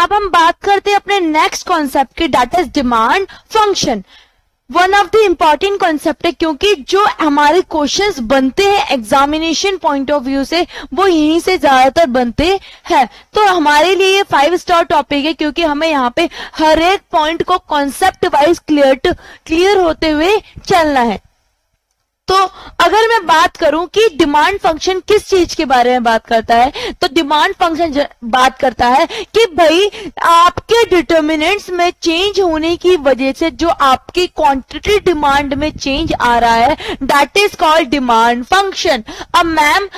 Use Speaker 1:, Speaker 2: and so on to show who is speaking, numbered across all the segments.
Speaker 1: अब हम बात करते हैं अपने नेक्स्ट कॉन्सेप्ट की, that is demand function. One of the important concept है, क्योंकि जो हमारे क्वेश्चंस बनते हैं एग्जामिनेशन पॉइंट ऑफ व्यू से वो यहीं से ज्यादातर बनते हैं। तो हमारे लिए ये 5 स्टार टॉपिक है, क्योंकि हमें यहाँ पे हर एक पॉइंट को कॉन्सेप्ट वाइज क्लियर होते हुए चलना है। तो अगर मैं बात करूं कि डिमांड फंक्शन किस चीज के बारे में बात करता है, तो डिमांड फंक्शन बात करता है कि भाई आपके डिटर्मिनेंट्स में चेंज होने की वजह से जो आपकी क्वांटिटी डिमांड में चेंज आ रहा है, that is called demand function. अब मैम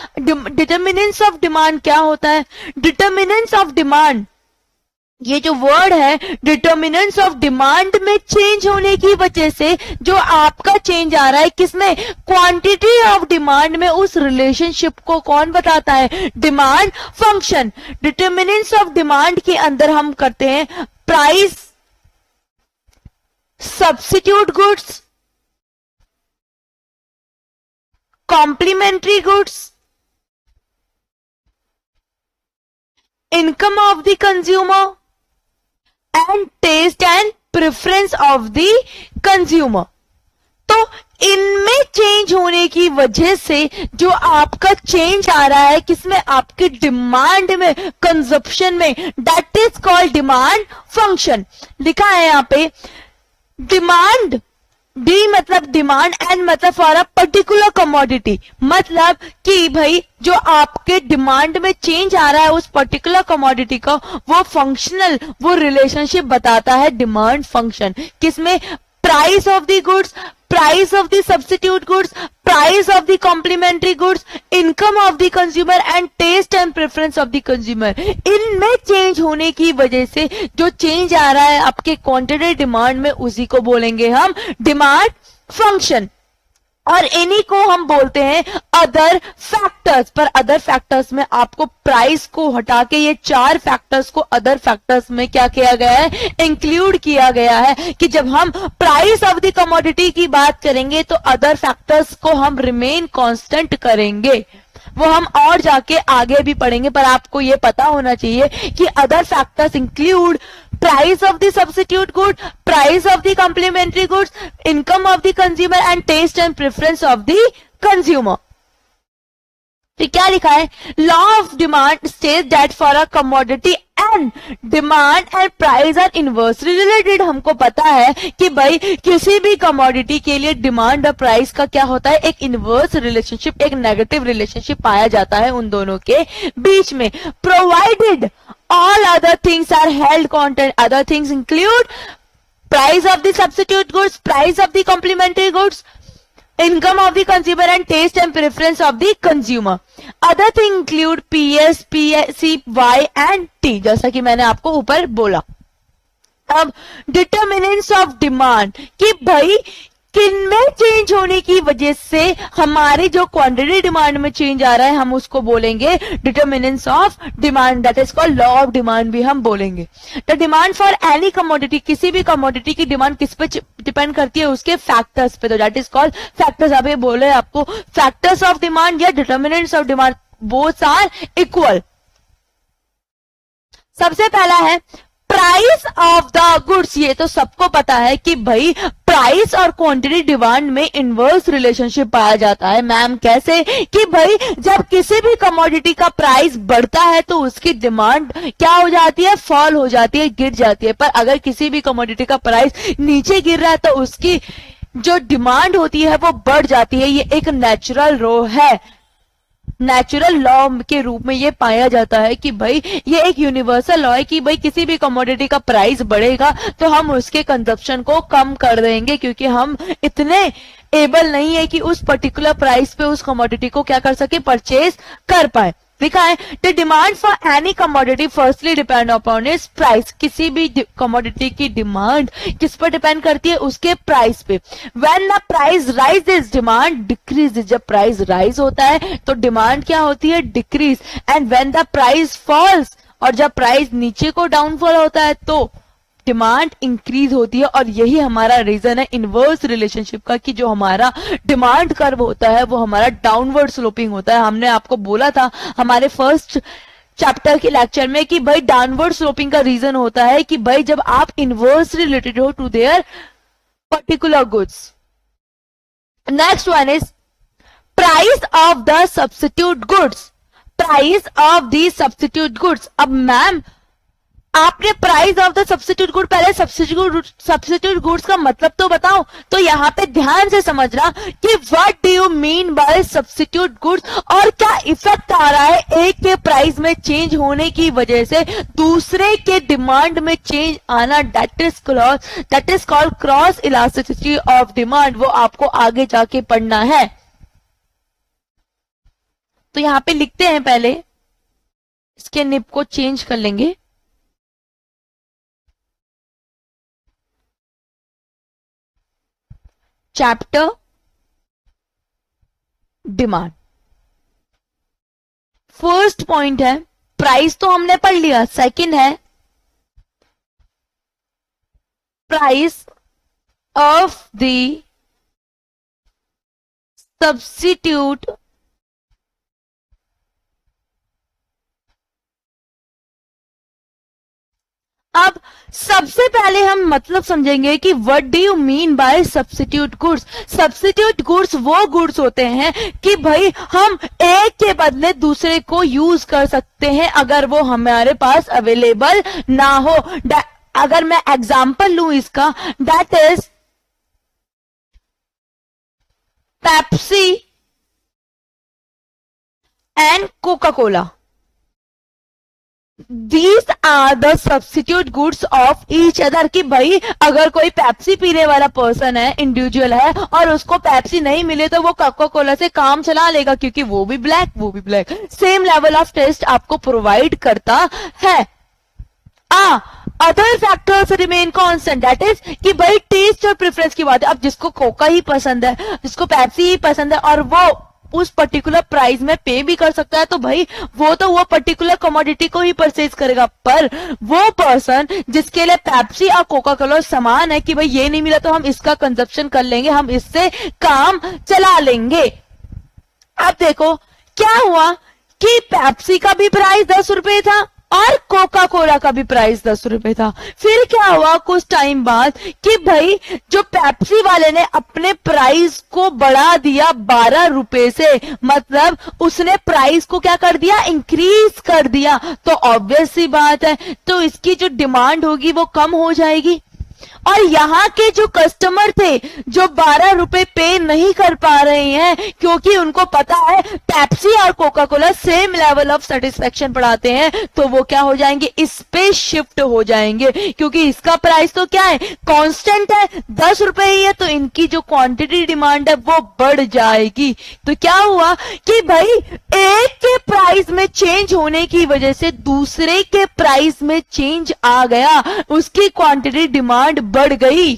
Speaker 1: डिटर्मिनेंट्स ऑफ डिमांड क्या होता है? डिटर्मिनेंट्स ऑफ डिमांड, ये जो वर्ड है, डिटर्मिनेंट्स ऑफ डिमांड में चेंज होने की वजह से जो आपका चेंज आ रहा है किसमें, क्वांटिटी ऑफ डिमांड में, उस रिलेशनशिप को कौन बताता है? Demand function. Determinants of demand के अंदर हम करते हैं price, substitute goods, complementary goods, income of the consumer and taste and preference of the consumer. तो इनमें चेंज होने की वजह से जो आपका चेंज आ रहा है किसमें, आपके डिमांड में, कंजप्शन में, that is called demand function. लिखा है यहाँ पे डिमांड, डी मतलब डिमांड, एंड मतलब फॉर अ पर्टिकुलर कमोडिटी, मतलब कि भाई जो आपके डिमांड में चेंज आ रहा है उस पर्टिकुलर कमोडिटी का वो फंक्शनल, वो रिलेशनशिप बताता है डिमांड फंक्शन। किसमें? Price of the goods, price of the substitute goods, price of the complementary goods, income of the consumer and taste and preference of the consumer. इनमें change होने की वजह से जो चेंज आ रहा है आपके क्वांटिटी डिमांड में, उसी को बोलेंगे हम डिमांड फंक्शन। और इन्हीं को हम बोलते हैं अदर फैक्टर्स। पर अदर फैक्टर्स में आपको प्राइस को हटा के ये 4 फैक्टर्स को अदर फैक्टर्स में क्या किया गया है, इंक्लूड किया गया है कि जब हम प्राइस ऑफ द कमोडिटी की बात करेंगे तो अदर फैक्टर्स को हम रिमेन कांस्टेंट करेंगे। वो हम और जाके आगे भी पढ़ेंगे, पर आपको ये पता होना चाहिए कि other factors include price of the substitute good, price of the complementary goods, income of the consumer and taste and preference of the consumer. तो क्या लिखा है? Law of demand states that for a commodity and demand and price are inversely related. हमको पता है कि भाई किसी भी कमोडिटी के लिए डिमांड और प्राइस का क्या होता है, एक इनवर्स रिलेशनशिप, एक नेगेटिव रिलेशनशिप पाया जाता है उन दोनों के बीच में। Provided all other things are held constant, other things include price of the substitute goods, price of the complementary goods, income of the consumer and taste and preference of the consumer. Other things include PS, PSC, Y and T, जैसा कि मैंने आपको ऊपर बोला। अब determinants of demand कि भाई किनमें change होने की वजह से हमारी जो क्वांटिटी डिमांड में चेंज आ रहा है हम उसको बोलेंगे determinants of demand, that is called law of demand भी हम बोलेंगे। The demand for any commodity, किसी भी कमोडिटी की डिमांड किस पे डिपेंड करती है, उसके फैक्टर्स पे, तो दैट इज कॉल्ड फैक्टर्स। अभी बोले आपको फैक्टर्स ऑफ डिमांड या determinants of demand, both are equal. सबसे पहला है प्राइस ऑफ द गुड्स। ये तो सबको पता है कि भाई प्राइस और क्वांटिटी डिमांड में इनवर्स रिलेशनशिप पाया जाता है। मैम कैसे? कि भाई जब किसी भी कमोडिटी का प्राइस बढ़ता है तो उसकी डिमांड क्या हो जाती है, फॉल हो जाती है, गिर जाती है। पर अगर किसी भी कमोडिटी का प्राइस नीचे गिर रहा है तो उसकी जो डिमांड होती है वो बढ़ जाती है। ये एक नेचुरल लॉ है, नेचुरल लॉ के रूप में ये पाया जाता है कि भाई ये एक यूनिवर्सल लॉ है कि भाई किसी भी कमोडिटी का प्राइस बढ़ेगा तो हम उसके कंजप्शन को कम कर देंगे, क्योंकि हम इतने एबल नहीं है कि उस पर्टिकुलर प्राइस पे उस कमोडिटी को क्या कर सके, परचेज कर पाए। लिखा है the demand for any commodity firstly depend upon its price. किसी भी कमोडिटी की डिमांड किस पर डिपेंड करती है, उसके प्राइस पे। When the price rises demand decrease. जब प्राइस राइज होता है तो डिमांड क्या होती है, decrease. And when the price falls, और जब प्राइस नीचे को डाउनफॉल होता है तो डिमांड इंक्रीज होती है। और यही हमारा रीजन है इनवर्स रिलेशनशिप का, कि जो हमारा डिमांड कर्व होता है वो हमारा डाउनवर्ड स्लोपिंग होता है। हमने आपको बोला था हमारे फर्स्ट चैप्टर के लेक्चर में कि भाई डाउनवर्ड स्लोपिंग का रीजन होता है कि भाई जब आप इनवर्सली रिलेटेड हो to their particular goods. Next one is price of the substitute goods. Price of the substitute goods. अब मैम आपने price of the substitute good, पहले सब्स्टिट्यूट गुड्स का मतलब तो बताओ। तो यहां पे ध्यान से समझना कि what do you mean by substitute goods, और क्या इफेक्ट आ रहा है एक के प्राइस में चेंज होने की वजह से दूसरे के डिमांड में चेंज आना। That is called cross elasticity of demand. वो आपको आगे जाके पढ़ना है। तो यहां पे लिखते हैं, पहले इसके निब को चेंज कर लेंगे। Chapter demand. फर्स्ट पॉइंट है प्राइस, तो हमने पढ़ लिया। सेकंड है प्राइस ऑफ द सब्स्टिट्यूट अब सबसे पहले हम मतलब समझेंगे कि what do you mean by substitute goods. Substitute goods वो गुड्स होते हैं कि भाई हम एक के बदले दूसरे को यूज कर सकते हैं अगर वो हमारे पास अवेलेबल ना हो। अगर मैं एग्जांपल लूं इसका, that is Pepsi and Coca Cola. These are the substitute goods of each other। कि भाई अगर कोई पेप्सी पीने वाला पर्सन है, इंडिविजुअल है, और उसको पेप्सी नहीं मिले तो वो कोका कोला से काम चला लेगा, क्योंकि वो भी black same level of taste आपको प्रोवाइड करता है। Other factors remain constant, that is कि भाई टेस्ट और प्रेफरेंस की बात है। अब जिसको कोका ही पसंद है, जिसको पेप्सी ही पसंद है, और वो उस पर्टिकुलर प्राइस में पे भी कर सकता है, तो भाई वो तो वो पर्टिकुलर कमोडिटी को ही परचेज करेगा। पर वो पर्सन जिसके लिए पेप्सी और कोका कोला समान है कि भाई ये नहीं मिला तो हम इसका कंजप्शन कर लेंगे, हम इससे काम चला लेंगे। अब देखो क्या हुआ कि पेप्सी का भी प्राइस 10 रुपए था और कोका कोला का भी प्राइस 10 रुपए था। फिर क्या हुआ कुछ टाइम बाद कि भाई जो पेप्सी वाले ने अपने प्राइस को बढ़ा दिया 12 रुपए से, मतलब उसने प्राइस को क्या कर दिया, इंक्रीज कर दिया। तो ऑब्वियस सी बात है, तो इसकी जो डिमांड होगी वो कम हो जाएगी। और यहाँ के जो कस्टमर थे जो 12 रुपए पे नहीं कर पा रहे हैं, क्योंकि उनको पता है पेप्सी और Coca Cola same level of satisfaction बढ़ाते हैं, तो वो क्या हो जाएंगे, इस पे शिफ्ट हो जाएंगे। क्योंकि इसका प्राइस तो क्या है, कांस्टेंट है, 10 रुपए ही है, तो इनकी जो क्वांटिटी डिमांड है वो बढ़ जाएगी। तो क्या हुआ कि भाई एक के प्राइस में चेंज होने की वजह से दूसरे के प्राइस में चेंज आ गया, उसकी क्वांटिटी डिमांड बढ़ गई,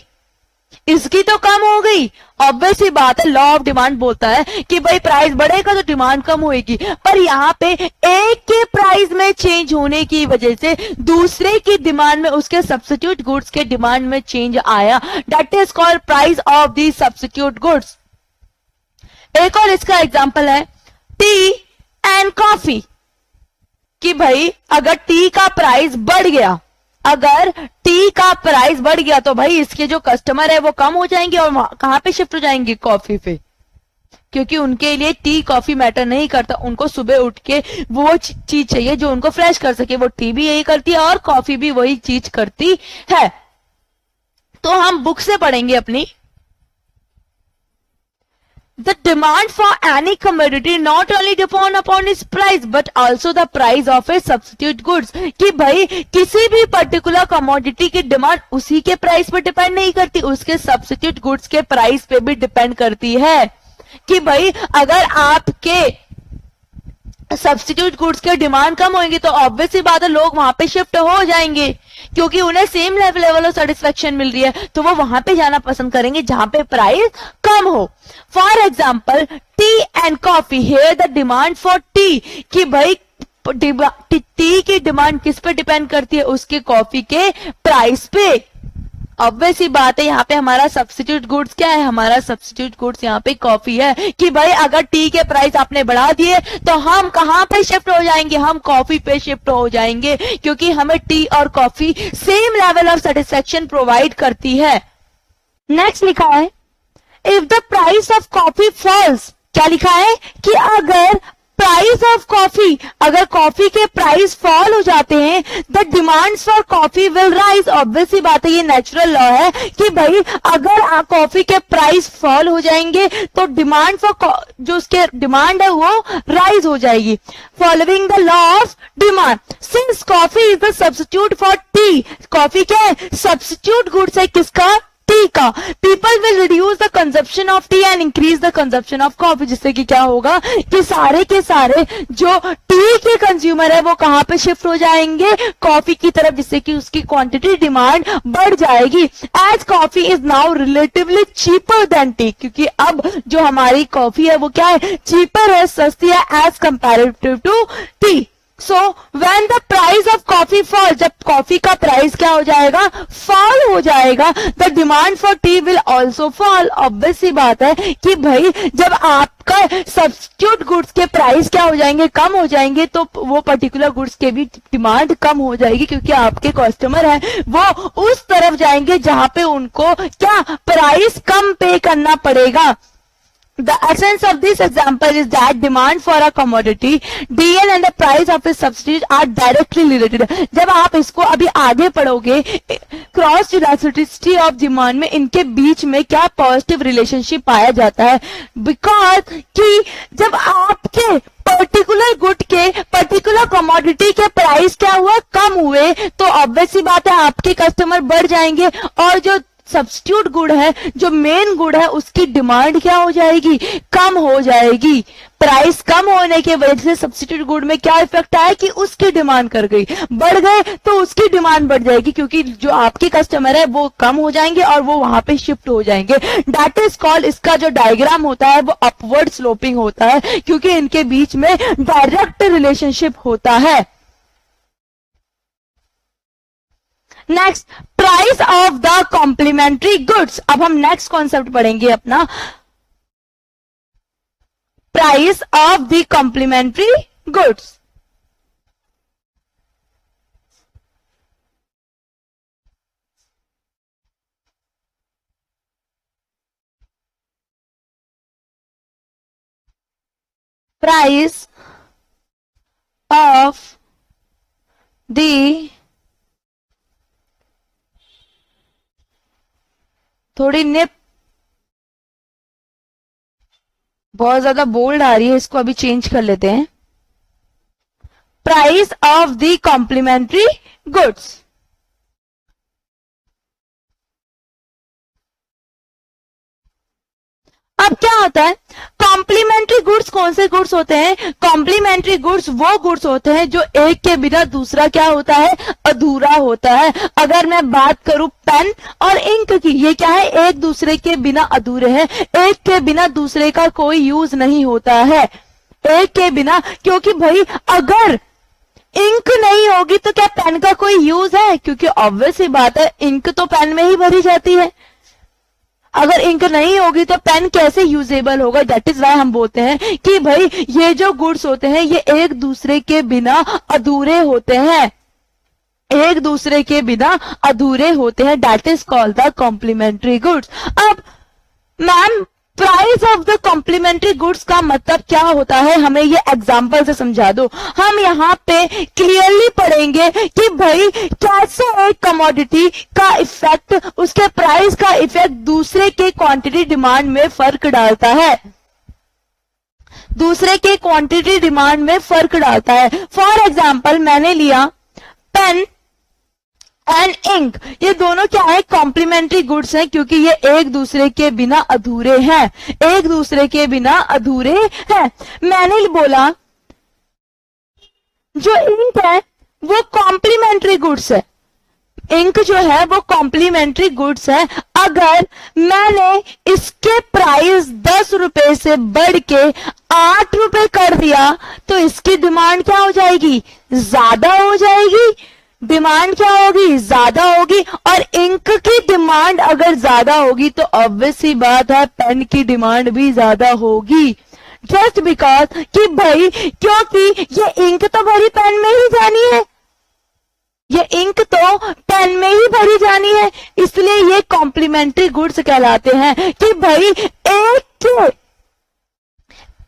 Speaker 1: इसकी तो कम हो गई। ऑब्वियस ही बात है, लॉ ऑफ डिमांड बोलता है कि भाई प्राइस बढ़ेगा तो डिमांड कम होगी। पर यहां पे एक के प्राइस में चेंज होने की वजह से दूसरे की डिमांड में, उसके सब्स्टिट्यूट गुड्स के डिमांड में चेंज आया। That is called price of the substitute goods. एक और इसका एग्जांपल है टी एंड कॉफी, कि भाई अगर टी का प्राइस बढ़ गया, अगर टी का प्राइस बढ़ गया तो भाई इसके जो कस्टमर है वो कम हो जाएंगे और कहां पे शिफ्ट हो जाएंगे, कॉफी पे। क्योंकि उनके लिए टी कॉफी मैटर नहीं करता, उनको सुबह उठ के वो चीज चाहिए जो उनको फ्रेश कर सके। वो टी भी यही करती है और कॉफी भी वही चीज करती है। तो हम बुक से पढ़ेंगे अपनी, The demand for any commodity not only depend upon its price but also the price of a substitute goods। कि भाई किसी भी पर्टिकुलर कमोडिटी की डिमांड उसी के प्राइस पर डिपेंड नहीं करती, उसके सब्स्टिट्यूट गुड्स के प्राइस पे भी डिपेंड करती है। कि भाई अगर आपके सब्स्टिट्यूट गुड्स के डिमांड कम होंगी तो ऑब्वियस सी बात है लोग वहां पे शिफ्ट हो जाएंगे, क्योंकि उन्हें सेम लेवल ऑफ सेटिस्फेक्शन मिल रही है, तो वो वहां पे जाना पसंद करेंगे जहां पे प्राइस कम हो। For example T and coffee, here the demand for T, कि भाई टी की डिमांड किस पे डिपेंड करती है, उसके कॉफी के प्राइस पे। ऑब्वियस सी बात है, यहाँ पे हमारा सब्स्टिट्यूट गुड्स क्या है, हमारा सब्स्टिट्यूट गुड्स यहाँ पे कॉफी है कि भाई अगर टी के प्राइस आपने बढ़ा दिए तो हम कहाँ पे शिफ्ट हो जाएंगे, हम कॉफी पे शिफ्ट हो जाएंगे, क्योंकि हमें टी और coffee same level of satisfaction provide करती है। नेक्स्ट लिखा है if the price of coffee falls, क्या लिखा है कि अगर प्राइस ऑफ कॉफी, अगर कॉफी के प्राइस फॉल हो जाते हैं, the demands for coffee will rise. Obvious सी बात है, ये नेचुरल लॉ है कि भाई अगर कॉफी के प्राइस फॉल हो जाएंगे तो डिमांड फॉर, जो उसके डिमांड है वो राइज हो जाएगी। Following the law of demand, since coffee is the substitute for T, coffee क्या है, सब्स्टिट्यूट गुड्स है किसका, टी का। People will reduce the consumption of T and increase the consumption of coffee, जिससे कि क्या होगा कि सारे के सारे जो टी के कंज्यूमर है वो कहां पे शिफ्ट हो जाएंगे, कॉफी की तरफ, जिससे कि उसकी क्वांटिटी डिमांड बढ़ जाएगी। As coffee is now relatively cheaper than tea, क्योंकि अब जो हमारी कॉफी है वो क्या है, चीपर है, सस्ती है as comparative to tea. So when the price of coffee fall, जब कॉफी का प्राइस क्या हो जाएगा, फॉल हो जाएगा, the demand for tea will also fall. Obvious सी बात है कि भाई जब आपका सब्स्टिट्यूट गुड्स के प्राइस क्या हो जाएंगे, कम हो जाएंगे, तो वो पर्टिकुलर गुड्स के भी डिमांड कम हो जाएगी, क्योंकि आपके कस्टमर है वो उस तरफ जाएंगे जहां पे उनको क्या प्राइस कम पे करना पड़ेगा। The essence of this example is that demand for a commodity, DL and the price of its substitute are directly related. जब आप इसको अभी आगे पढ़ोगे, क्रॉस इलास्टिसिटी ऑफ डिमांड में इनके बीच में क्या पॉजिटिव रिलेशनशिप पाया जाता है, बिकॉज कि जब आपके पर्टिकुलर गुड के, पर्टिकुलर कमोडिटी के प्राइस क्या हुआ, कम हुए, तो ऑब्वियस सी बात है आपके कस्टमर बढ़ जाएंगे, और जो सब्स्टिट्यूट गुड है, जो मेन गुड है, उसकी डिमांड क्या हो जाएगी, कम हो जाएगी। प्राइस कम होने की वजह से सब्स्टिट्यूट गुड में क्या इफेक्ट आया कि उसकी डिमांड कर गई, बढ़ गए तो उसकी डिमांड बढ़ जाएगी, क्योंकि जो आपके कस्टमर है वो कम हो जाएंगे और वो वहां पे शिफ्ट हो जाएंगे। दैट इज कॉल्ड, इसका जो डायग्राम होता है वो अपवर्ड स्लोपिंग होता है, क्योंकि इनके बीच में डायरेक्ट रिलेशनशिप होता है। Next, price of the complementary goods. अब हम नेक्स्ट कॉन्सेप्ट पढ़ेंगे अपना, price of the complementary goods. Price of the, थोड़ी निप बहुत ज्यादा बोल्ड आ रही है, इसको अभी चेंज कर लेते हैं। Price of the complementary goods. अब क्या होता है, कॉम्प्लीमेंट्री गुड्स कौन से गुड्स होते हैं, कॉम्प्लीमेंट्री गुड्स वो गुड्स होते हैं जो एक के बिना दूसरा क्या होता है, अधूरा होता है। अगर मैं बात करूं पेन और इंक की, ये क्या है, एक दूसरे के बिना अधूरे हैं, एक के बिना दूसरे का कोई यूज नहीं होता है, एक के बिना, क्योंकि भाई अगर इंक नहीं होगी तो क्या पेन का कोई यूज है, क्योंकि ऑब्वियस ही बात है इंक तो पेन में ही भरी जाती है, अगर इंक नहीं होगी तो पेन कैसे यूजेबल होगा। दैट इज वाई हम बोलते हैं कि भाई ये जो गुड्स होते हैं ये एक दूसरे के बिना अधूरे होते हैं, एक दूसरे के बिना अधूरे होते हैं। That is called the complementary goods. अब ma'am price of the complementary goods का मतलब क्या होता है, हमें ये एग्जांपल से समझा दो। हम यहाँ पे क्लियरली पढ़ेंगे कि भाई कैसे एक कमोडिटी का इफेक्ट, उसके प्राइस का इफेक्ट दूसरे के क्वांटिटी डिमांड में फर्क डालता है, दूसरे के क्वांटिटी डिमांड में फर्क डालता है। फॉर एग्जाम्पल मैंने लिया पेन एंड इंक, ये दोनों क्या है, कॉम्प्लीमेंट्री गुड्स हैं, क्योंकि ये एक दूसरे के बिना अधूरे हैं, एक दूसरे के बिना अधूरे हैं। मैंने बोला जो इंक है वो कॉम्प्लीमेंट्री गुड्स है, इंक जो है वो कॉम्प्लीमेंट्री गुड्स है। अगर मैंने इसके प्राइस 10 रुपए से बढ़ के 8 रुपए कर दिया तो इसकी डिमांड क्या हो जाएगी, ज्यादा हो जाएगी। डिमांड क्या होगी, ज्यादा होगी, और इंक की डिमांड अगर ज्यादा होगी तो ऑब्वियस सी बात है पेन की डिमांड भी ज्यादा होगी। जस्ट बिकॉज कि भाई क्योंकि ये इंक तो भरी पेन में ही जानी है, ये इंक तो पेन में ही भरी जानी है, इसलिए ये कॉम्प्लीमेंट्री गुड्स कहलाते हैं कि भाई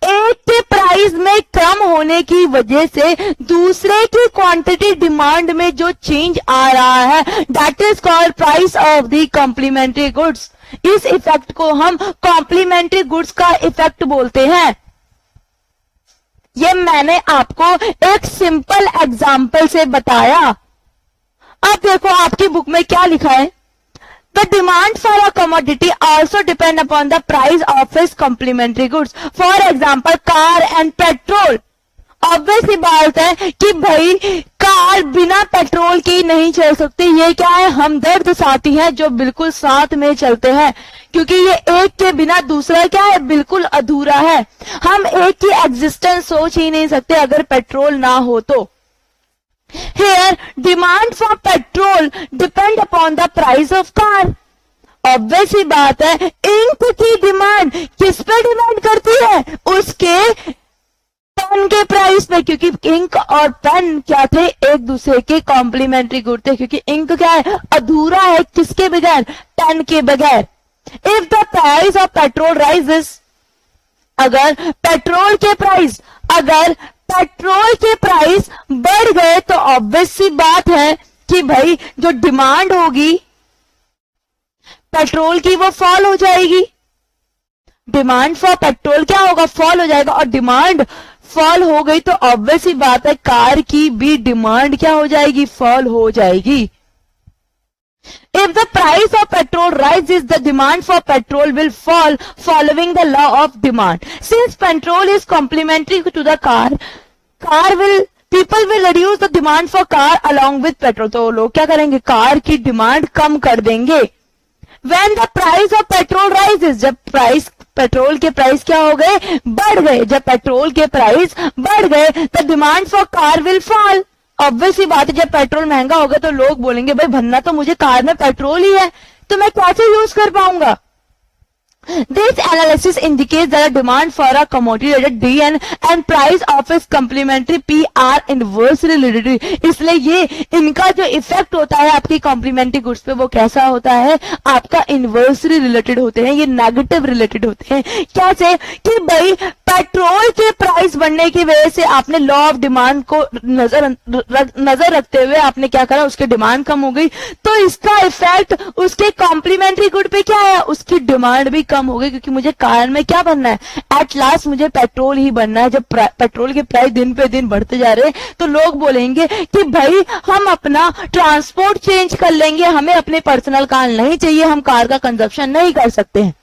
Speaker 1: एक के प्राइस में कम होने की वजह से दूसरे की क्वांटिटी डिमांड में जो चेंज आ रहा है, that is called price of the complementary goods. इस इफेक्ट को हम कॉम्प्लीमेंट्री गुड्स का इफेक्ट बोलते हैं। ये मैंने आपको एक सिंपल एग्जांपल से बताया। अब देखो आपकी बुक में क्या लिखा है, The demand for a commodity also depend upon the price of its complementary goods. For example, car and petrol. Obvious सी बात है कि भाई कार बिना पेट्रोल के नहीं चल सकती। ये क्या है, हमदर्द साथी है जो बिल्कुल साथ में चलते हैं, क्योंकि ये एक के बिना दूसरा क्या है, बिल्कुल अधूरा है। हम एक की एग्जिस्टेंस सोच ही नहीं सकते अगर पेट्रोल ना हो तो। Here, demand for petrol depend upon the price of car. Obvious ही बात है, इंक की डिमांड किस पे डिमांड करती है, उसके पेन के प्राइस पे, क्योंकि इंक और पेन क्या थे, एक दूसरे के कॉम्प्लीमेंट्री गुड थे, क्योंकि इंक क्या है, अधूरा है, किसके बगैर, पेन के बगैर। If the price of petrol rises, अगर पेट्रोल के प्राइस बढ़ गए तो ऑब्वियस सी बात है कि भाई जो डिमांड होगी पेट्रोल की वो फॉल हो जाएगी। डिमांड फॉर पेट्रोल क्या होगा, फॉल हो जाएगा, और डिमांड फॉल हो गई तो ऑब्वियस सी बात है कार की भी डिमांड क्या हो जाएगी, फॉल हो जाएगी। If the price of petrol rises, the demand for petrol will fall following the law of demand. Since petrol is complementary to the car, people will reduce the demand for car along with petrol. तो लोग क्या करेंगे, car की demand कम कर देंगे। When the price of petrol rises, जब petrol के price क्या हो गए, बढ़ गए, जब पेट्रोल के प्राइस बढ़ गए, the demand for car will fall. Obvious ही बात है जब पेट्रोल महंगा होगा तो लोग बोलेंगे भाई भरना तो मुझे कार में पेट्रोल ही है, तो मैं कैसे यूज कर पाऊंगा। This analysis indicates that the demand for a commodity rated DN and price of its complementary P are inversely related. इसलिए ये इनका जो इफेक्ट होता है आपकी कॉम्प्लीमेंट्री गुड्स पे वो कैसा होता है, आपका इनवर्सली रिलेटेड होते हैं, ये नेगेटिव रिलेटेड होते हैं। कैसे कि भाई पेट्रोल के प्राइस बढ़ने की वजह से आपने लॉ ऑफ डिमांड को नजर रखते हुए आपने क्या करा, उसकी डिमांड कम हो गई, तो इसका इफेक्ट उसके कॉम्प्लीमेंट्री गुड पे क्या है, उसकी डिमांड भी कम हो गई, क्योंकि मुझे कार में क्या बनना है, एट लास्ट मुझे पेट्रोल ही बनना है। जब पेट्रोल के प्राइस दिन पे दिन बढ़ते जा रहे हैं तो लोग बोलेंगे कि भाई हम अपना ट्रांसपोर्ट चेंज कर लेंगे, हमें अपने पर्सनल कार नहीं चाहिए, हम कार का कंजप्शन नहीं कर सकते हैं।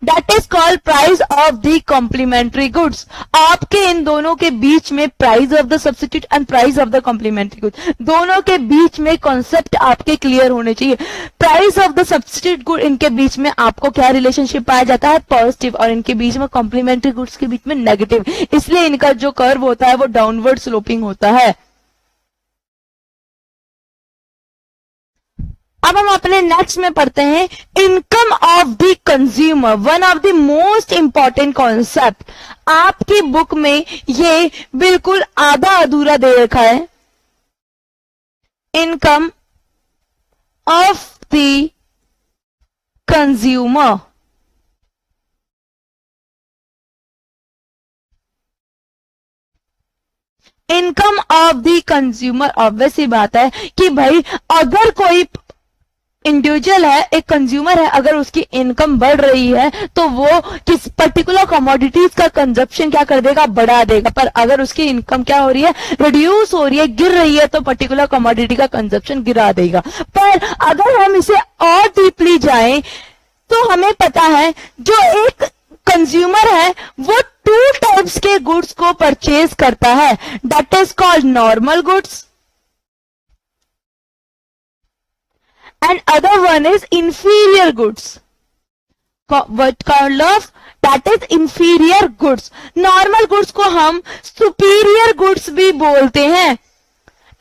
Speaker 1: That is called price of the complementary goods. आपके इन दोनों के बीच में price of the substitute and price of the complementary goods, दोनों के बीच में कॉन्सेप्ट आपके क्लियर होने चाहिए। Price of the substitute good, इनके बीच में आपको क्या रिलेशनशिप पाया जाता है, पॉजिटिव, और इनके बीच में कॉम्प्लीमेंट्री गुड्स के बीच में नेगेटिव, इसलिए इनका जो कर्व होता है वो डाउनवर्ड स्लोपिंग होता है। अब हम अपने नेक्स्ट में पढ़ते हैं income of the consumer, one of the most important concept. आपकी बुक में ये बिल्कुल आधा अधूरा दे रखा है। Income of the consumer, income of the consumer, obvious ही बात है कि भाई अगर कोई इंडिविजुअल है, एक कंज्यूमर है, अगर उसकी इनकम बढ़ रही है तो वो किस पर्टिकुलर कमोडिटीज का कंजप्शन क्या कर देगा, बढ़ा देगा। पर अगर उसकी इनकम क्या हो रही है, रिड्यूस हो रही है, गिर रही है, तो पर्टिकुलर कमोडिटी का कंजप्शन गिरा देगा। पर अगर हम इसे और डीपली जाएं तो हमें पता है जो एक कंज्यूमर है वो 2 टाइप्स के गुड्स को परचेज करता है, that is called normal goods and other one is inferior goods. What kind of, that is inferior goods. Normal goods को हम superior goods भी बोलते हैं।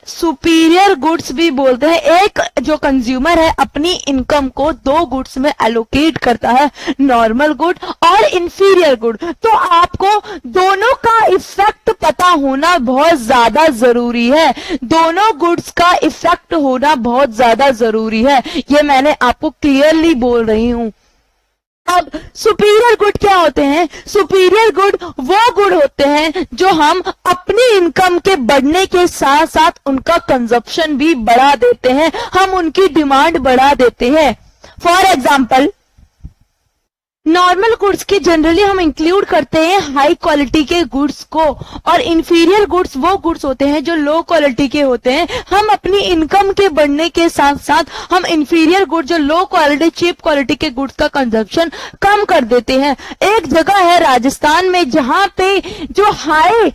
Speaker 1: सुपीरियर गुड्स भी बोलते हैं। एक जो कंज्यूमर है अपनी इनकम को दो गुड्स में एलोकेट करता है, नॉर्मल गुड और इंफीरियर गुड। तो आपको दोनों का इफेक्ट पता होना बहुत ज्यादा जरूरी है, दोनों गुड्स का इफेक्ट होना बहुत ज्यादा जरूरी है, ये मैंने आपको क्लियरली बोल रही हूं। अब सुपीरियर गुड क्या होते हैं? सुपीरियर गुड वो गुड होते हैं जो हम अपनी इनकम के बढ़ने के साथ साथ उनका कंजप्शन भी बढ़ा देते हैं, हम उनकी डिमांड बढ़ा देते हैं। फॉर एग्जाम्पल, नॉर्मल गुड्स के जनरली हम इंक्लूड करते हैं हाई क्वालिटी के गुड्स को, और इंफीरियर गुड्स वो गुड्स होते हैं जो लो क्वालिटी के होते हैं। हम अपनी इनकम के बढ़ने के साथ साथ हम इंफीरियर गुड्स जो लो क्वालिटी चीप क्वालिटी के गुड्स का कंजप्शन कम कर देते हैं। एक जगह है राजस्थान में जहां पे जो हाई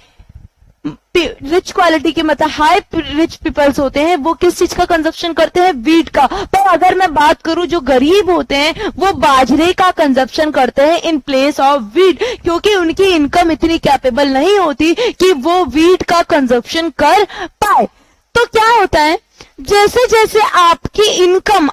Speaker 1: रिच क्वालिटी के मतलब हाई रिच पीपल्स होते हैं वो किस चीज का कंजप्शन करते हैं? वीट का। पर अगर मैं बात करूं जो गरीब होते हैं वो बाजरे का कंजप्शन करते हैं इन प्लेस ऑफ वीट, क्योंकि उनकी इनकम इतनी कैपेबल नहीं होती कि वो वीट का कंजप्शन कर पाए। तो क्या होता है, जैसे जैसे आपकी इनकम,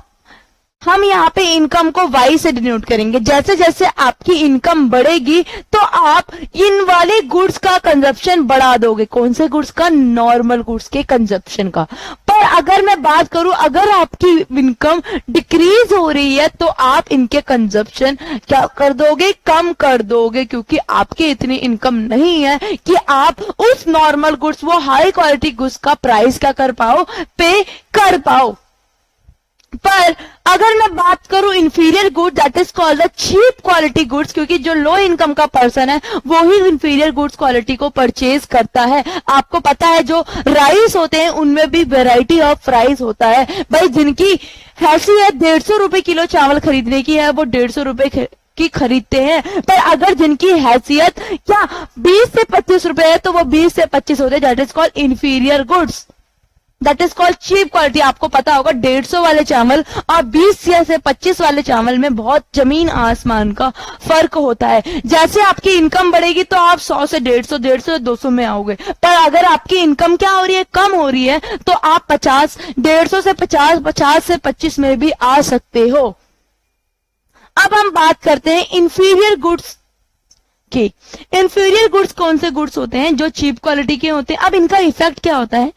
Speaker 1: हम यहाँ पे इनकम को वाई से डिनोट करेंगे, जैसे जैसे आपकी इनकम बढ़ेगी तो आप इन वाले गुड्स का कंजप्शन बढ़ा दोगे। कौन से गुड्स का? नॉर्मल गुड्स के कंजप्शन का। पर अगर मैं बात करूं, अगर आपकी इनकम डिक्रीज हो रही है तो आप इनके कंजप्शन क्या कर दोगे? कम कर दोगे, क्योंकि आपकी इतनी इनकम नहीं है कि आप उस नॉर्मल गुड्स, वो हाई क्वालिटी गुड्स का प्राइस क्या कर पाओ? पे कर पाओ। पर अगर मैं बात करूं inferior good, that is called the cheap quality goods, क्योंकि जो लो इनकम का पर्सन है वो ही इंफीरियर गुड्स क्वालिटी को परचेज करता है। आपको पता है जो राइस होते हैं उनमें भी वेराइटी ऑफ राइस होता है। भाई जिनकी हैसियत 150 रुपए किलो चावल खरीदने की है वो 150 रुपए की खरीदते हैं, पर अगर जिनकी हैसियत क्या 20 से 25 रुपए है तो वो 20 से 25 होते हैं। That is called inferior goods, that is called cheap quality. आपको पता होगा 150 वाले चावल और 20 से 25 वाले चावल में बहुत जमीन आसमान का फर्क होता है। जैसे आपकी इनकम बढ़ेगी तो आप 100 से 150, 150 से 200 में आओगे, पर अगर आपकी इनकम क्या हो रही है? कम हो रही है, तो आप 50, 150 से 50, 50 से 25 में भी आ सकते हो। अब हम बात करते हैं इंफीरियर गुड्स की। इंफीरियर गुड्स कौन से गुड्स होते हैं? जो चीप क्वालिटी के होते हैं। अब इनका इफेक्ट क्या होता है?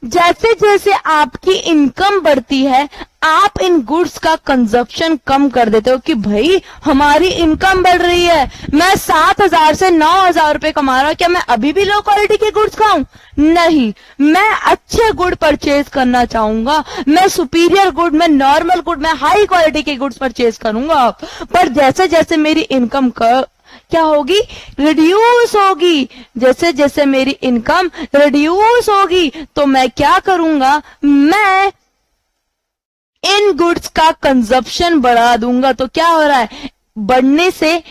Speaker 1: जैसे जैसे आपकी इनकम बढ़ती है आप इन गुड्स का कंजप्शन कम कर देते हो कि भाई हमारी इनकम बढ़ रही है, मैं 7,000 से 9,000 रुपए कमा रहा हूं, क्या मैं अभी भी लो क्वालिटी के गुड्स खाऊं? नहीं, मैं अच्छे गुड परचेज करना चाहूंगा, मैं सुपीरियर गुड, मैं नॉर्मल गुड, मैं हाई क्वालिटी के गुड्स परचेज करूंगा। पर जैसे जैसे मेरी इनकम क्या होगी? रिड्यूस होगी। जैसे जैसे मेरी इनकम रिड्यूस होगी तो मैं क्या करूंगा? मैं इन गुड्स का कंजप्शन बढ़ा दूंगा। तो क्या हो रहा है? बढ़ने से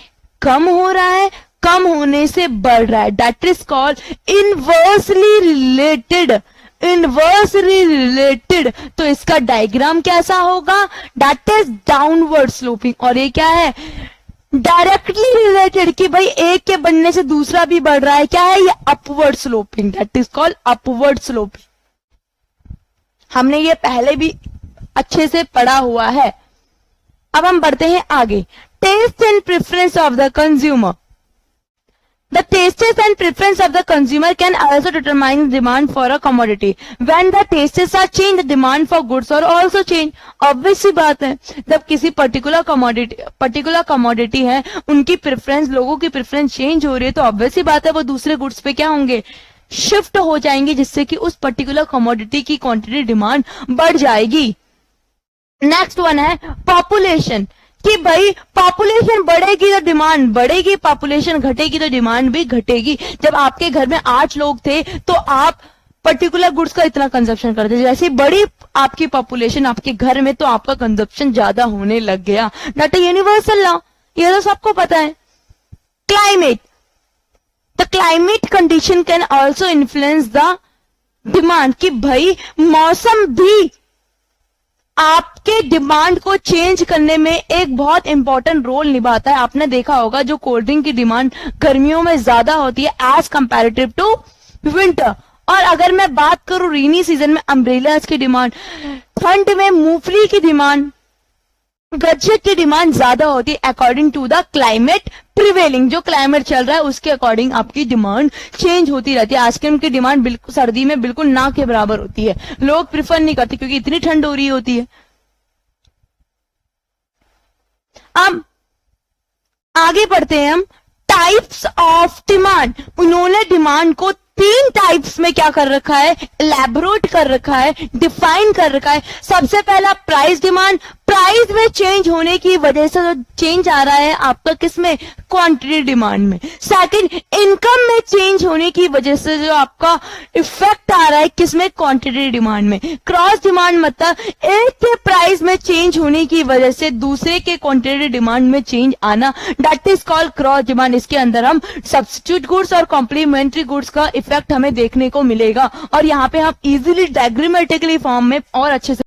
Speaker 1: कम हो रहा है, कम होने से बढ़ रहा है। That is called inversely related. Inversely related. तो इसका डायग्राम कैसा होगा? That is downward sloping. और ये क्या है? डायरेक्टली रिलेटेड, कि भाई एक के बढ़ने से दूसरा भी बढ़ रहा है। क्या है ये? Upward sloping. That is called upward sloping. हमने ये पहले भी अच्छे से पढ़ा हुआ है। अब हम बढ़ते हैं आगे। Taste and preference of the consumer. The tastes and preference of the consumer can also determine demand for a commodity. When the tastes are changed, the demand for goods are also changed. Obvious सी बात है, जब किसी particular commodity है, उनकी preference, लोगों की preference change हो रही है, तो ऑब्वियस सी बात है वो दूसरे गुड्स पे क्या होंगे? शिफ्ट हो जाएंगे, जिससे कि उस पर्टिकुलर कमोडिटी की क्वांटिटी डिमांड बढ़ जाएगी। नेक्स्ट वन है पॉपुलेशन, कि भाई पॉपुलेशन बढ़ेगी तो डिमांड बढ़ेगी, पॉपुलेशन घटेगी तो डिमांड भी घटेगी। जब आपके घर में 8 लोग थे तो आप पर्टिकुलर गुड्स का इतना कंजप्शन करते थे, जैसे बड़ी आपकी पॉपुलेशन आपके घर में तो आपका कंजप्शन ज्यादा होने लग गया। दैट इज यूनिवर्सल लॉ, ये तो सबको पता है। Climate, the climate condition can also influence the demand, कि भाई मौसम भी आपके डिमांड को चेंज करने में एक बहुत इंपॉर्टेंट रोल निभाता है। आपने देखा होगा जो कोल्ड ड्रिंक की डिमांड गर्मियों में ज्यादा होती है एज कंपैरेटिव टू विंटर, और अगर मैं बात करूं रेनी सीजन में अम्ब्रेलास की डिमांड, ठंड में मूंगफली की डिमांड, गज्जक की डिमांड ज्यादा होती है according to the climate prevailing. जो क्लाइमेट चल रहा है उसके अकॉर्डिंग आपकी डिमांड चेंज होती रहती है। आइसक्रीम की डिमांड बिल्कुल सर्दी में बिल्कुल ना के बराबर होती है, लोग प्रिफर नहीं करते क्योंकि इतनी ठंड हो रही होती है। अब आगे बढ़ते हैं हम, टाइप्स ऑफ डिमांड। उन्होंने डिमांड को 3 टाइप्स में क्या कर रखा है, एलैबोरेट कर रखा है, डिफाइन कर रखा है। सबसे पहला प्राइस डिमांड, प्राइस में चेंज होने की वजह से जो चेंज आ रहा है आपका किसमें, क्वांटिटी डिमांड में। सेकंड, इनकम में चेंज होने की वजह से जो आपका इफेक्ट आ रहा है किसमें, क्वांटिटी डिमांड में। क्रॉस डिमांड मतलब एक के प्राइस में चेंज होने की वजह से दूसरे के क्वांटिटी डिमांड में चेंज आना, that is called cross demand. इसके अंदर हम सब्स्टिट्यूट गुड्स और कॉम्प्लीमेंट्री गुड्स का इफेक्ट हमें देखने को मिलेगा और यहाँ पे हम इजीली डायग्रामेटिकली फॉर्म में और अच्छे से।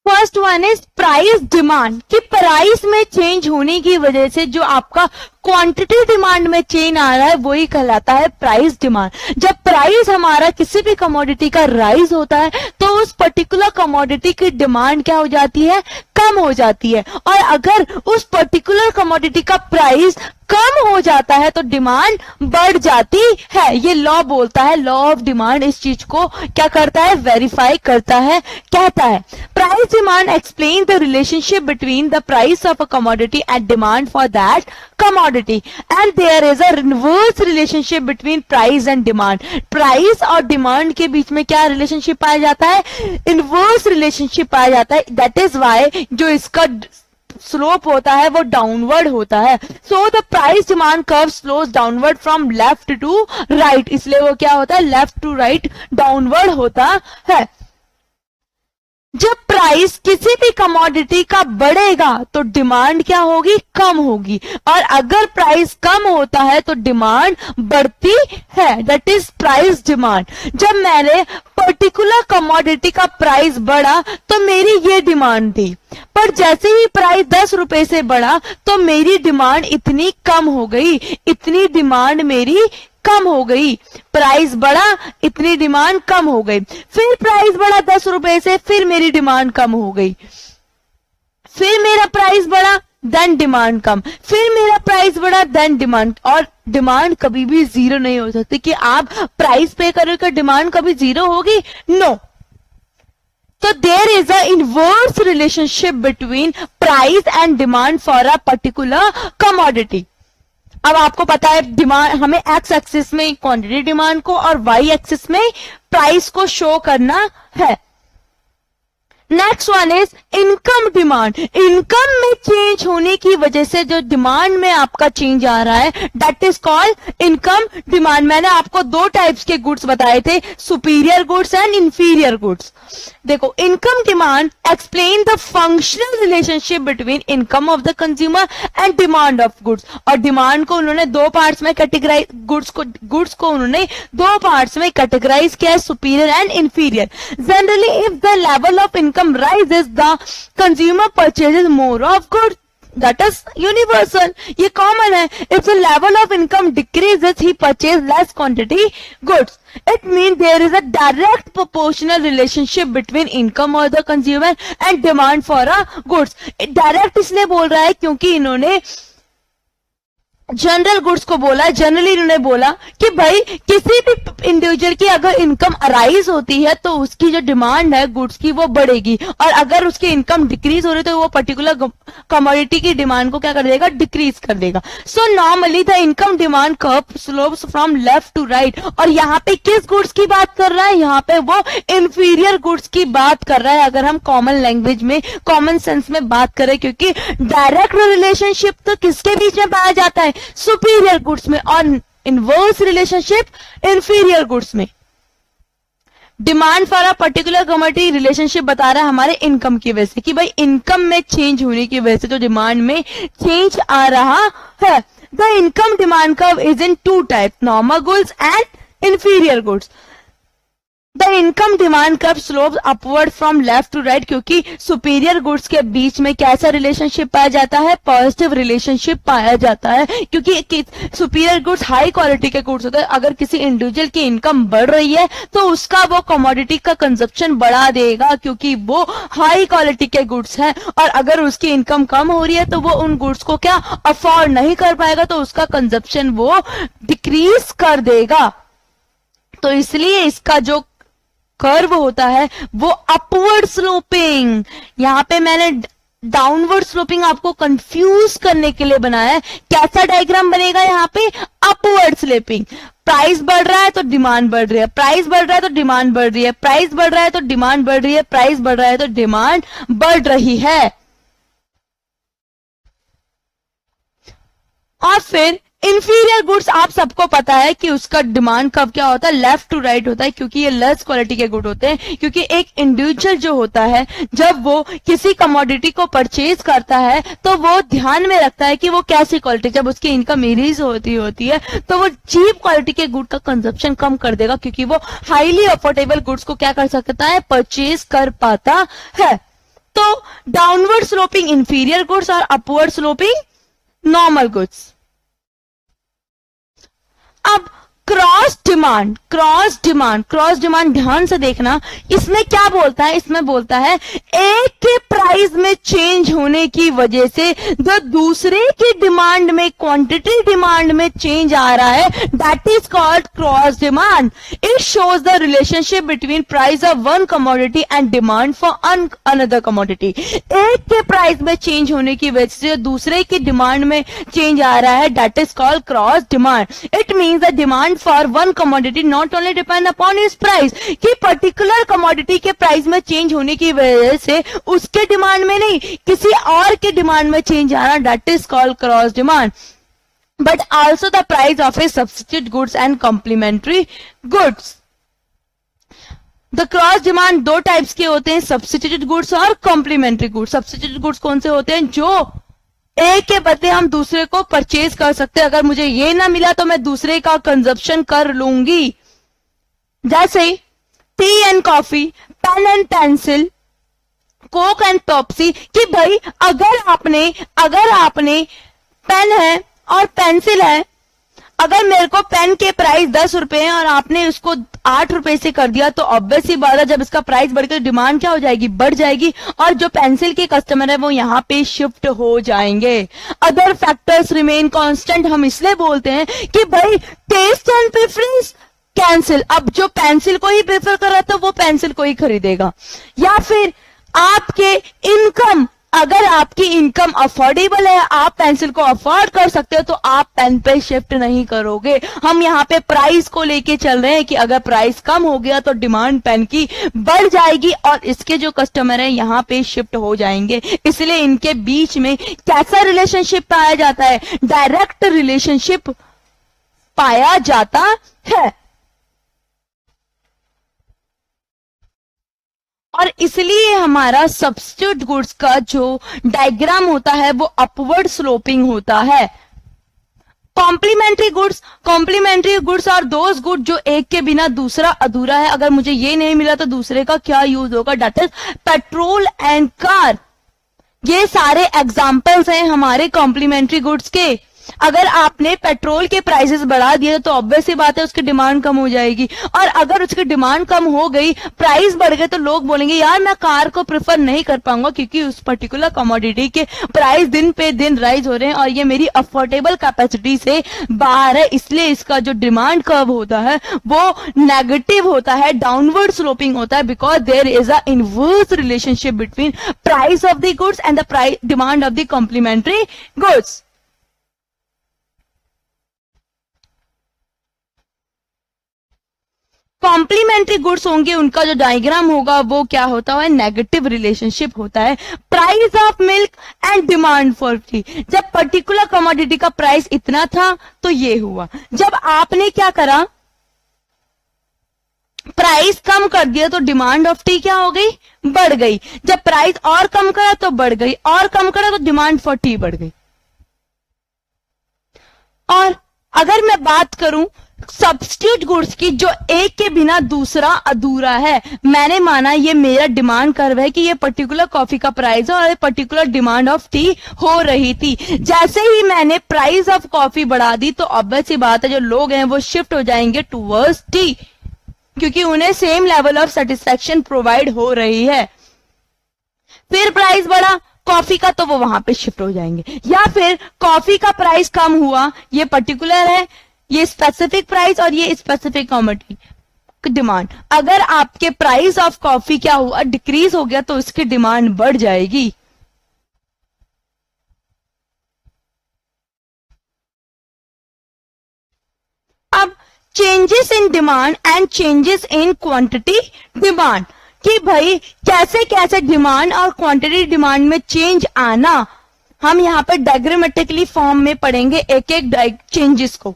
Speaker 1: First one is price demand, कि प्राइस में चेंज होने की वजह से जो आपका क्वांटिटी डिमांड में चेंज आ रहा है वही कहलाता है प्राइस डिमांड। जब प्राइस हमारा किसी भी कमोडिटी का राइज होता है तो उस पर्टिकुलर कमोडिटी की डिमांड क्या हो जाती है, कम हो जाती है। और अगर उस पर्टिकुलर कमोडिटी का प्राइस कम हो जाता है तो डिमांड बढ़ जाती है। ये लॉ बोलता है, लॉ ऑफ डिमांड इस चीज को क्या करता है, वेरीफाई करता है, कहता है। Price demand explain the relationship between the price of a commodity and demand for that commodity and there is a inverse relationship between price and demand। Price और डिमांड के बीच में क्या रिलेशनशिप पाया जाता है, इनवर्स रिलेशनशिप पाया जाता है। दैट इज वाई जो इसका स्लोप होता है वो डाउनवर्ड होता है। So the price demand curve slopes downward from left to right, इसलिए वो क्या होता है, लेफ्ट टू राइट डाउनवर्ड होता है। जब प्राइस किसी भी कमोडिटी का बढ़ेगा तो डिमांड क्या होगी, कम होगी, और अगर प्राइस कम होता है तो डिमांड बढ़ती है। That is price demand. जब मैंने पर्टिकुलर कमोडिटी का प्राइस बढ़ा तो मेरी ये डिमांड थी, पर जैसे ही प्राइस 10 रुपए से बढ़ा तो मेरी डिमांड इतनी कम हो गई, इतनी डिमांड मेरी कम हो गई। प्राइस बढ़ा, इतनी डिमांड कम हो गई। फिर प्राइस बढ़ा 10 रुपए से, फिर मेरी डिमांड कम हो गई। फिर मेरा प्राइस बढ़ा, देन डिमांड कम, फिर मेरा प्राइस बढ़ा, देन डिमांड। और डिमांड कभी भी जीरो नहीं हो सकती कि आप प्राइस पे करोगे डिमांड कभी जीरो होगी, नो। तो there is a inverse relationship between price and demand for a particular commodity. अब आपको पता है डिमांड हमें एक्स एक्सिस में क्वांटिटी डिमांड को और वाई एक्सिस में प्राइस को शो करना है। Next one is income demand. Income में चेंज होने की वजह से जो डिमांड में आपका चेंज आ रहा है that is called income demand. मैंने आपको 2 टाइप्स के गुड्स बताए थे, superior goods and inferior goods. देखो, income demand explain the functional relationship between income of the consumer and demand of goods. और डिमांड को उन्होंने 2 पार्ट्स में कैटेगराइज, गुड्स को उन्होंने 2 पार्ट्स में कैटेगराइज किया है, superior and inferior. Generally if the level of income rises, the consumer purchases more of goods. That is universal. ये common है. If the level of income decreases, he purchases less quantity goods. It means there is a direct proportional relationship between income of the consumer and demand for a goods. Direct इसलिए बोल रहा है क्योंकि इन्होंने general goods को बोला, generally इन्होंने बोला कि भाई किसी भी इंडिविजुअल की अगर इनकम अराइज होती है तो उसकी जो डिमांड है गुड्स की वो बढ़ेगी, और अगर उसकी इनकम डिक्रीज हो रही है तो वो पर्टिकुलर कमोडिटी की डिमांड को क्या कर देगा, डिक्रीज कर देगा। So normally the income demand curve slopes from left to right. और यहाँ पे किस गुड्स की बात कर रहा है, यहाँ पे वो इंफीरियर गुड्स की बात कर रहा है। अगर हम कॉमन लैंग्वेज में, कॉमन सेंस में बात करें, क्योंकि डायरेक्ट रिलेशनशिप तो किसके बीच में पाया जाता है, सुपीरियर गुड्स में, और इनवर्स रिलेशनशिप इंफीरियर गुड्स में। Demand for a particular commodity relationship बता रहा है हमारे इनकम की वजह से, कि भाई इनकम में चेंज होने की वजह से जो डिमांड में चेंज आ रहा है। The income demand curve is in 2 type, normal goods and inferior goods. The income demand curve slope upward from left to right, क्योंकि सुपीरियर गुड्स के बीच में कैसा रिलेशनशिप पाया जाता है, पॉजिटिव रिलेशनशिप पाया जाता है, क्योंकि सुपीरियर गुड्स हाई क्वालिटी के गुड्स होते हैं। अगर किसी इंडिविजुअल की इनकम बढ़ रही है तो उसका वो कमोडिटी का कंजप्शन बढ़ा देगा, क्योंकि वो हाई क्वालिटी के गुड्स हैं। और अगर उसकी इनकम कम हो रही है तो वो उन गुड्स को क्या अफोर्ड नहीं कर पाएगा, तो उसका कंजप्शन वो डिक्रीज कर देगा। तो इसलिए इसका जो कर्व होता है वो अपवर्ड स्लोपिंग, यहां पे मैंने डाउनवर्ड स्लोपिंग आपको कंफ्यूज करने के लिए बनाया है। कैसा डायग्राम बनेगा यहाँ पे, अपवर्ड स्लोपिंग। प्राइस बढ़ रहा है तो डिमांड बढ़ रही है, प्राइस बढ़ रहा है तो डिमांड बढ़ रही है, प्राइस बढ़ रहा है तो डिमांड बढ़ रही है, प्राइस बढ़ रहा है तो डिमांड बढ़ रही है। और फिर इंफीरियर गुड्स, आप सबको पता है कि उसका डिमांड कब क्या होता है, लेफ्ट टू राइट होता है, क्योंकि ये लेस क्वालिटी के गुड होते हैं। क्योंकि एक इंडिविजुअल जो होता है जब वो किसी कमोडिटी को परचेज करता है तो वो ध्यान में रखता है कि वो कैसी क्वालिटी, जब उसकी इनकम इंक्रीज होती है तो वो चीप क्वालिटी के गुड का कंजप्शन कम कर देगा, क्योंकि वो हाईली अफोर्डेबल गुड्स को क्या कर सकता है, परचेज कर पाता है। तो डाउनवर्ड स्लोपिंग इंफीरियर गुड्स और अपवर्ड स्लोपिंग नॉर्मल गुड्स। अब क्रॉस डिमांड ध्यान से देखना, इसमें क्या बोलता है, इसमें बोलता है एक के प्राइस में चेंज होने की वजह से जो दूसरे की डिमांड में, क्वांटिटी डिमांड में चेंज आ रहा है, that is called cross demand. It shows the relationship between price of one commodity and demand for another commodity. एक के प्राइस में चेंज होने की वजह से दूसरे की डिमांड में चेंज आ रहा है, that is called cross demand. It means the demand for one commodity not only depend upon its price, कि पर्टिकुलर कमोडिटी के प्राइस में चेंज होने की वजह से उसके डिमांड में नहीं, किसी और के डिमांड में चेंज आना, that is called cross demand. But also the price of a substitute goods and complementary goods. The cross demand दो टाइप्स के होते हैं, सब्स्टिट्यूट गुड्स और कॉम्प्लीमेंट्री गुड्स। सब्स्टिट्यूट गुड्स कौन से होते हैं, जो एक के बदले हम दूसरे को परचेज कर सकते हैं, अगर मुझे ये ना मिला तो मैं दूसरे का कंजप्शन कर लूंगी। जैसे tea and coffee, pen and pencil, Coke and Pepsi, कि भाई अगर आपने पेन है और पेंसिल है, अगर मेरे को पेन के प्राइस 10 रुपए हैं और आपने उसको 8 रुपए से कर दिया तो ऑब्वियस ही बात है, जब इसका प्राइस बढ़कर डिमांड क्या हो जाएगी, बढ़ जाएगी, और जो पेंसिल के कस्टमर है वो यहाँ पे शिफ्ट हो जाएंगे। अदर फैक्टर्स रिमेन कांस्टेंट, हम इसलिए बोलते हैं कि भाई टेस्ट एंड प्रेफरेंस कैंसिल। अब जो पेंसिल को ही प्रेफर कर रहा था वो पेंसिल को ही खरीदेगा। या फिर आपके इनकम, अगर आपकी इनकम अफोर्डेबल है, आप पेंसिल को अफोर्ड कर सकते हो, तो आप पेन पे शिफ्ट नहीं करोगे। हम यहाँ पे प्राइस को लेके चल रहे हैं कि अगर प्राइस कम हो गया तो डिमांड पेन की बढ़ जाएगी और इसके जो कस्टमर है यहाँ पे शिफ्ट हो जाएंगे। इसलिए इनके बीच में कैसा रिलेशनशिप पाया जाता है, डायरेक्ट रिलेशनशिप पाया जाता है। और इसलिए हमारा सब्स्टिट्यूट गुड्स का जो डायग्राम होता है वो अपवर्ड स्लोपिंग होता है। कॉम्प्लीमेंट्री गुड्स और दोज गुड जो एक के बिना दूसरा अधूरा है, अगर मुझे ये नहीं मिला तो दूसरे का क्या यूज होगा, that is petrol and car. ये सारे एग्जाम्पल्स हैं हमारे कॉम्प्लीमेंट्री गुड्स के। अगर आपने पेट्रोल के प्राइसेस बढ़ा दिए तो ऑब्वियस सी बात है उसकी डिमांड कम हो जाएगी, और अगर उसकी डिमांड कम हो गई, प्राइस बढ़ गए, तो लोग बोलेंगे यार मैं कार को प्रेफर नहीं कर पाऊंगा क्योंकि उस पर्टिकुलर कमोडिटी के प्राइस दिन पे दिन राइज हो रहे हैं और ये मेरी अफोर्डेबल कैपेसिटी से बाहर है। इसलिए इसका जो डिमांड कर्व होता है वो नेगेटिव होता है, डाउनवर्ड स्लोपिंग होता है, because there is a inverse relationship between price of the goods and the demand of the complementary goods. Complementary goods होंगे, उनका जो डायग्राम होगा वो क्या होता है, नेगेटिव रिलेशनशिप होता है। Price of milk and demand for T, जब पर्टिकुलर कमोडिटी का प्राइस इतना था तो ये हुआ, जब आपने क्या करा, प्राइस कम कर दिया तो डिमांड ऑफ टी क्या हो गई, बढ़ गई। जब प्राइस और कम करा तो बढ़ गई, और कम करा तो डिमांड फॉर टी बढ़ गई। और अगर मैं बात करूं सब्स्टिट्यूट गुड्स की, जो एक के बिना दूसरा अधूरा है। मैंने माना ये मेरा डिमांड कर्व है कि ये पर्टिकुलर कॉफी का प्राइस है और पर्टिकुलर डिमांड ऑफ टी हो रही थी। जैसे ही मैंने प्राइस ऑफ कॉफी बढ़ा दी तो ऑब्वियस सी बात है जो लोग हैं वो शिफ्ट हो जाएंगे टूवर्ड्स टी, क्योंकि उन्हें same level of satisfaction provide हो रही है। फिर प्राइस बढ़ा कॉफी का तो वो वहां पे शिफ्ट हो जाएंगे, या फिर कॉफी का प्राइस कम हुआ, ये पर्टिकुलर है, ये स्पेसिफिक प्राइस और ये स्पेसिफिक कमोडिटी डिमांड। अगर आपके प्राइस ऑफ कॉफी क्या हुआ, डिक्रीज हो गया, तो उसकी डिमांड बढ़ जाएगी। अब changes in demand and changes in quantity demand, कि भाई कैसे कैसे डिमांड और क्वांटिटी डिमांड में चेंज आना, हम यहां पर डायग्रामेटिकली फॉर्म में पढ़ेंगे एक एक चेंजेस को।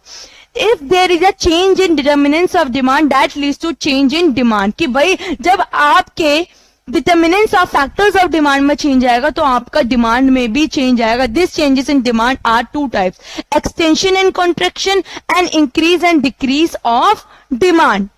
Speaker 1: If there is a change in determinants of demand that leads to change in demand, कि भाई जब आपके determinants of factors of demand में चेंज आएगा तो आपका डिमांड में भी चेंज आएगा। This changes in demand are two types, extension and contraction and increase and decrease of demand.